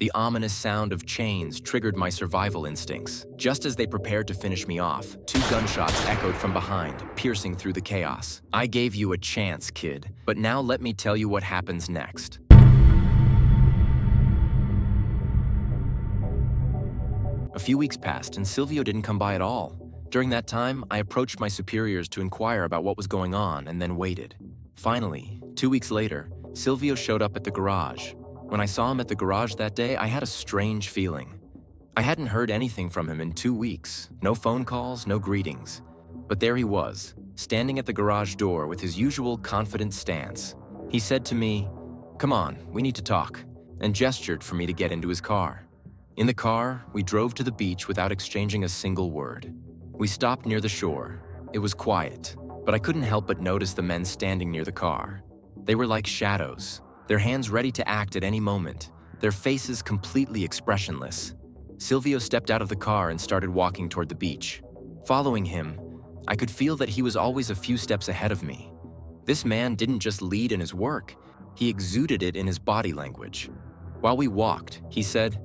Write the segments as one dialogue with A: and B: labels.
A: The ominous sound of chains triggered my survival instincts. Just as they prepared to finish me off, 2 gunshots echoed from behind, piercing through the chaos. I gave you a chance, kid, but now let me tell you what happens next. A few weeks passed and Silvio didn't come by at all. During that time, I approached my superiors to inquire about what was going on and then waited. Finally, 2 weeks later, Silvio showed up at the garage. When I saw him at the garage that day, I had a strange feeling. I hadn't heard anything from him in 2 weeks. No phone calls, no greetings. But there he was, standing at the garage door with his usual confident stance. He said to me, "Come on, we need to talk," and gestured for me to get into his car. In the car, we drove to the beach without exchanging a single word. We stopped near the shore. It was quiet, but I couldn't help but notice the men standing near the car. They were like shadows, their hands ready to act at any moment, their faces completely expressionless. Silvio stepped out of the car and started walking toward the beach. Following him, I could feel that he was always a few steps ahead of me. This man didn't just lead in his work, he exuded it in his body language. While we walked, he said,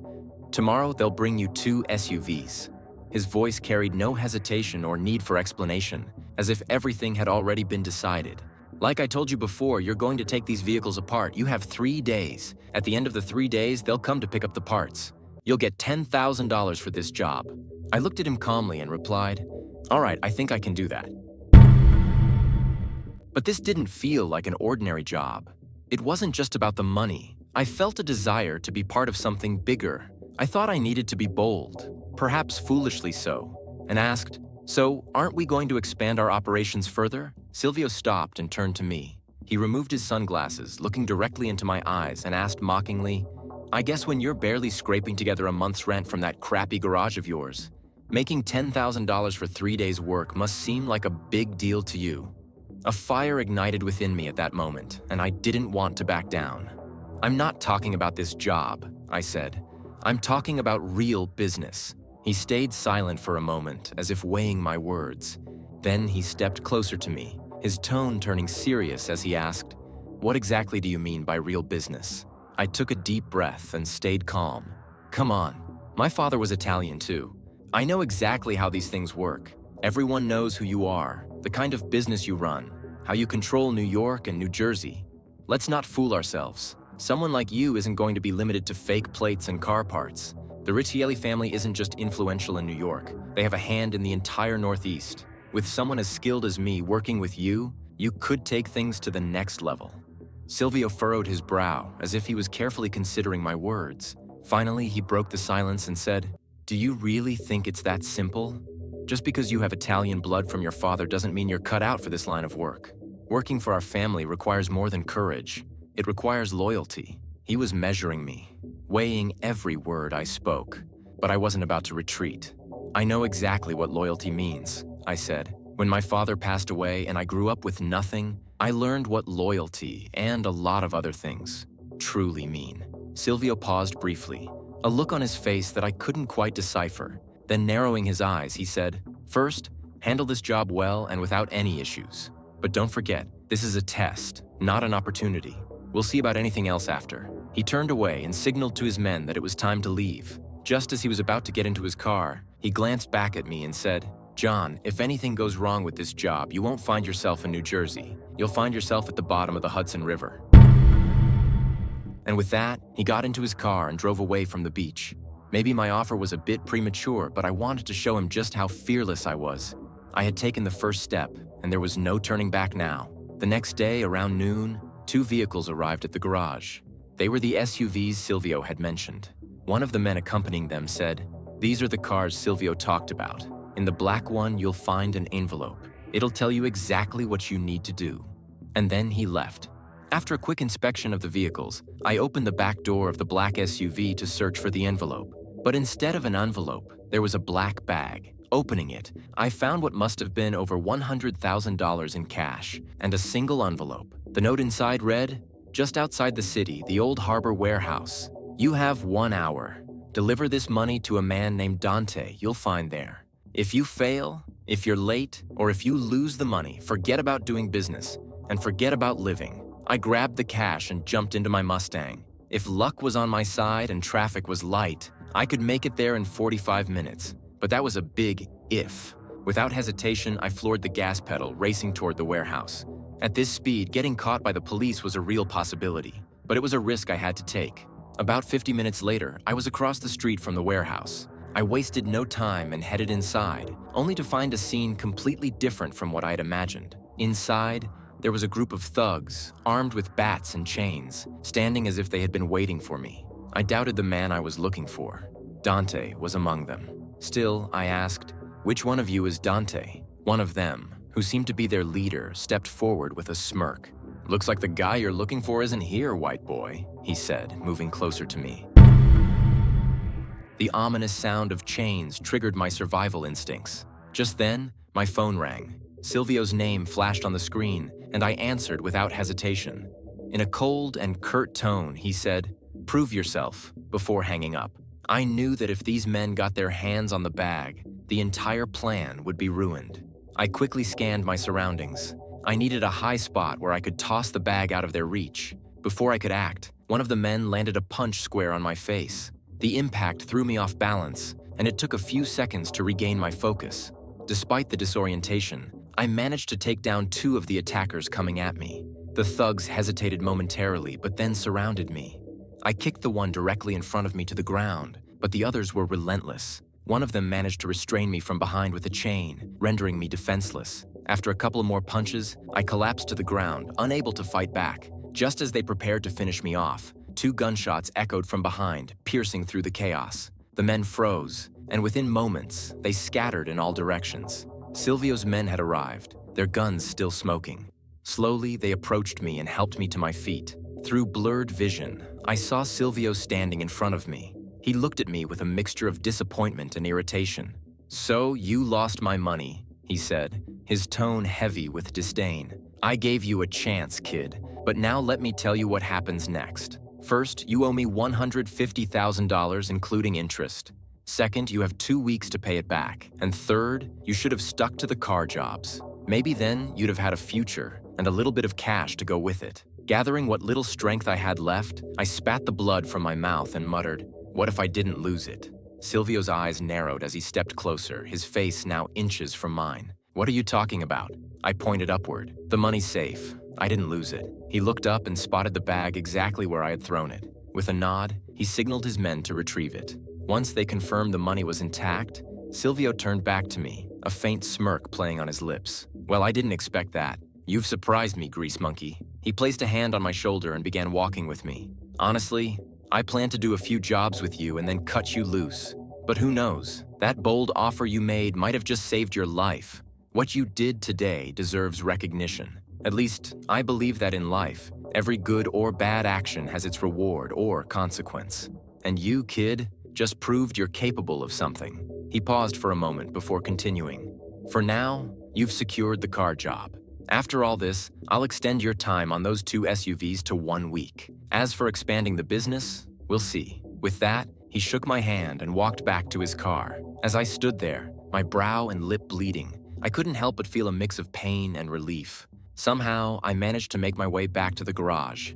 A: "Tomorrow they'll bring you 2 SUVs. His voice carried no hesitation or need for explanation, as if everything had already been decided. "Like I told you before, you're going to take these vehicles apart. You have 3 days. At the end of the 3 days, they'll come to pick up the parts. You'll get $10,000 for this job." I looked at him calmly and replied, "All right, I think I can do that." But this didn't feel like an ordinary job. It wasn't just about the money. I felt a desire to be part of something bigger. I thought I needed to be bold, perhaps foolishly so, and asked, "So, aren't we going to expand our operations further?" Silvio stopped and turned to me. He removed his sunglasses, looking directly into my eyes, and asked mockingly, "I guess when you're barely scraping together a month's rent from that crappy garage of yours, making $10,000 for 3 days' work must seem like a big deal to you." A fire ignited within me at that moment, and I didn't want to back down. "I'm not talking about this job," I said. "I'm talking about real business." He stayed silent for a moment, as if weighing my words. Then he stepped closer to me, his tone turning serious as he asked, "What exactly do you mean by real business?" I took a deep breath and stayed calm. "Come on, my father was Italian too. I know exactly how these things work. Everyone knows who you are, the kind of business you run, how you control New York and New Jersey. Let's not fool ourselves. Someone like you isn't going to be limited to fake plates and car parts. The Riccielli family isn't just influential in New York. They have a hand in the entire Northeast. With someone as skilled as me working with you, you could take things to the next level." Silvio furrowed his brow, as if he was carefully considering my words. Finally, he broke the silence and said, "Do you really think it's that simple? Just because you have Italian blood from your father doesn't mean you're cut out for this line of work. Working for our family requires more than courage. It requires loyalty." He was measuring me, weighing every word I spoke, but I wasn't about to retreat. "I know exactly what loyalty means," I said. "When my father passed away and I grew up with nothing, I learned what loyalty and a lot of other things truly mean." Silvio paused briefly, a look on his face that I couldn't quite decipher. Then narrowing his eyes, he said, "First, handle this job well and without any issues. But don't forget, this is a test, not an opportunity. We'll see about anything else after." He turned away and signaled to his men that it was time to leave. Just as he was about to get into his car, he glanced back at me and said, "John, if anything goes wrong with this job, you won't find yourself in New Jersey. You'll find yourself at the bottom of the Hudson River." And with that, he got into his car and drove away from the beach. Maybe my offer was a bit premature, but I wanted to show him just how fearless I was. I had taken the first step, and there was no turning back now. The next day, around noon, 2 vehicles arrived at the garage. They were the SUVs Silvio had mentioned. One of the men accompanying them said, "These are the cars Silvio talked about. In the black one, you'll find an envelope. It'll tell you exactly what you need to do." And then he left. After a quick inspection of the vehicles, I opened the back door of the black SUV to search for the envelope. But instead of an envelope, there was a black bag. Opening it, I found what must have been over $100,000 in cash and a single envelope. The note inside read, "Just outside the city, the old harbor warehouse. You have 1 hour. Deliver this money to a man named Dante you'll find there. If you fail, if you're late, or if you lose the money, forget about doing business and forget about living." I grabbed the cash and jumped into my Mustang. If luck was on my side and traffic was light, I could make it there in 45 minutes. But that was a big if. Without hesitation, I floored the gas pedal, racing toward the warehouse. At this speed, getting caught by the police was a real possibility, but it was a risk I had to take. About 50 minutes later, I was across the street from the warehouse. I wasted no time and headed inside, only to find a scene completely different from what I had imagined. Inside, there was a group of thugs, armed with bats and chains, standing as if they had been waiting for me. I doubted the man I was looking for. Dante was among them. Still, I asked, "Which one of you is Dante?" One of them, who seemed to be their leader, stepped forward with a smirk. "Looks like the guy you're looking for isn't here, white boy," he said, moving closer to me. The ominous sound of chains triggered my survival instincts. Just then, my phone rang. Silvio's name flashed on the screen, and I answered without hesitation. In a cold and curt tone, he said, "Prove yourself," before hanging up. I knew that if these men got their hands on the bag, the entire plan would be ruined. I quickly scanned my surroundings. I needed a high spot where I could toss the bag out of their reach. Before I could act, one of the men landed a punch square on my face. The impact threw me off balance, and it took a few seconds to regain my focus. Despite the disorientation, I managed to take down two of the attackers coming at me. The thugs hesitated momentarily, but then surrounded me. I kicked the one directly in front of me to the ground, but the others were relentless. One of them managed to restrain me from behind with a chain, rendering me defenseless. After a couple more punches, I collapsed to the ground, unable to fight back. Just as they prepared to finish me off, two gunshots echoed from behind, piercing through the chaos. The men froze, and within moments, they scattered in all directions. Silvio's men had arrived, their guns still smoking. Slowly, they approached me and helped me to my feet. Through blurred vision, I saw Silvio standing in front of me. He looked at me with a mixture of disappointment and irritation. "So you lost my money," he said, his tone heavy with disdain. "I gave you a chance, kid, but now let me tell you what happens next. First, you owe me $150,000 including interest. Second, you have 2 weeks to pay it back. And third, you should have stuck to the car jobs. Maybe then you'd have had a future and a little bit of cash to go with it." Gathering what little strength I had left, I spat the blood from my mouth and muttered, "What if I didn't lose it?" Silvio's eyes narrowed as he stepped closer, his face now inches from mine. "What are you talking about?" I pointed upward. "The money's safe. I didn't lose it." He looked up and spotted the bag exactly where I had thrown it. With a nod, he signaled his men to retrieve it. Once they confirmed the money was intact, Silvio turned back to me, a faint smirk playing on his lips. "Well, I didn't expect that. You've surprised me, grease monkey." He placed a hand on my shoulder and began walking with me. "Honestly, I plan to do a few jobs with you and then cut you loose. But who knows? That bold offer you made might have just saved your life. What you did today deserves recognition. At least, I believe that in life, every good or bad action has its reward or consequence. And you, kid, just proved you're capable of something." He paused for a moment before continuing. "For now, you've secured the car job. After all this, I'll extend your time on those 2 SUVs to 1 week. As for expanding the business, we'll see." With that, he shook my hand and walked back to his car. As I stood there, my brow and lip bleeding, I couldn't help but feel a mix of pain and relief. Somehow, I managed to make my way back to the garage.